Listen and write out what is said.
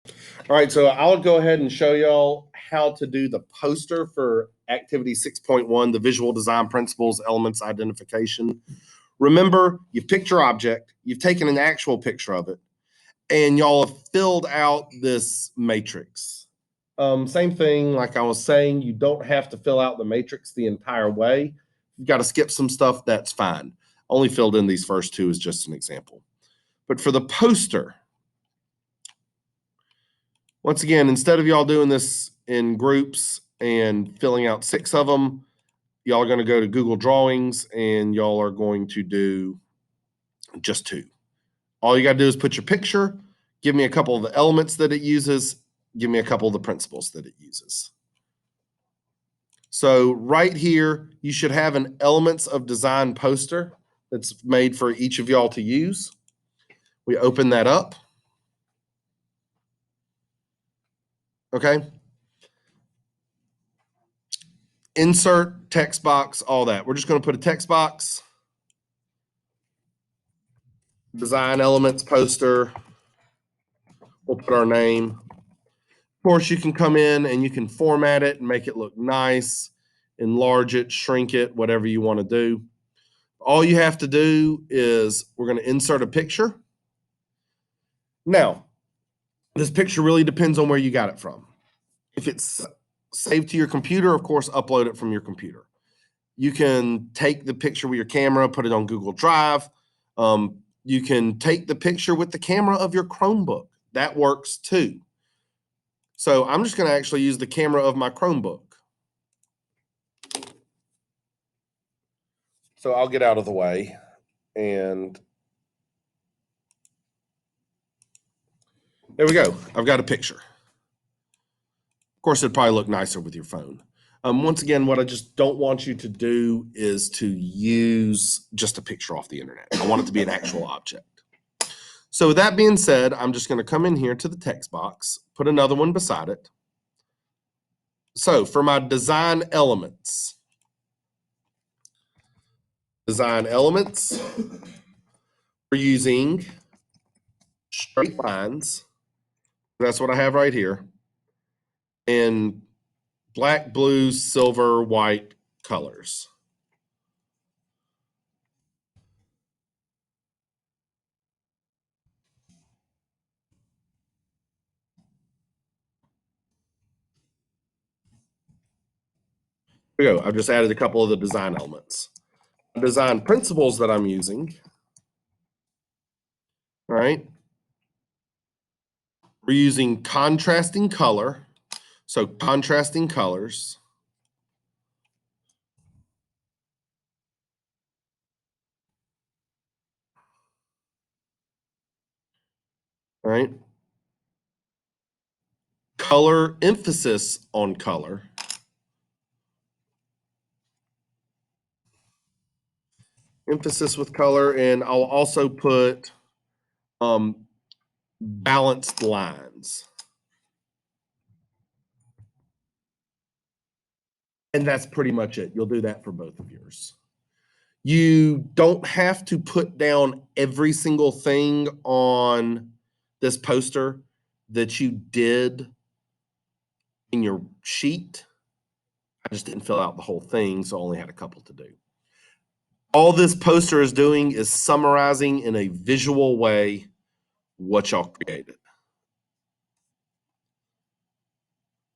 All right, so I'll go ahead and show y'all how to do the poster for activity 6.1, the visual design principles, elements, identification. Remember, you've picked your object, you've taken an actual picture of it, and y'all have filled out this matrix. Same thing, like I was saying, you don't have to fill out the matrix the entire way. You've got to skip some stuff, that's fine. Only filled in these first two as just an example. But for the poster, once again, instead of y'all doing this in groups and filling out 6 of them, y'all are going to go to Google Drawings and y'all are going to do just 2. All you got to do is put your picture, give me a couple of the elements that it uses, give me a couple of the principles that it uses. So right here, you should have an elements of design poster that's made for each of y'all to use. We open that up. Okay. Insert, text box, all that. We're just going to put a text box. Design elements poster. We'll put our name. Of course, you can come in and you can format it and make it look nice, enlarge it, shrink it, whatever you want to do. All you have to do is we're going to insert a picture. Now, this picture really depends on where you got it from. If it's saved to your computer, of course, upload it from your computer. You can take the picture with your camera, put it on Google Drive. You can take the picture with the camera of your Chromebook. That works too. So I'm just going to actually use the camera of my Chromebook. So I'll get out of the way and there we go. I've got a picture. Of course, it'd probably look nicer with your phone. Once again, what I just don't want you to do is to use just a picture off the internet. I want it to be an actual object. So with that being said, I'm just going to come in here to the text box, put another one beside it. So for my design elements, we're using straight lines. That's what I have right here. And black, blue, silver, white colors. Here we go. I've just added a couple of the design elements. Design principles that I'm using. All right. We're using contrasting color. So contrasting colors. All right. Color, emphasis on color. Emphasis with color, and I'll also put balanced lines. And that's pretty much it. You'll do that for both of yours. You don't have to put down every single thing on this poster that you did in your sheet. I just didn't fill out the whole thing, so I only had a couple to do. All this poster is doing is summarizing in a visual way what y'all created.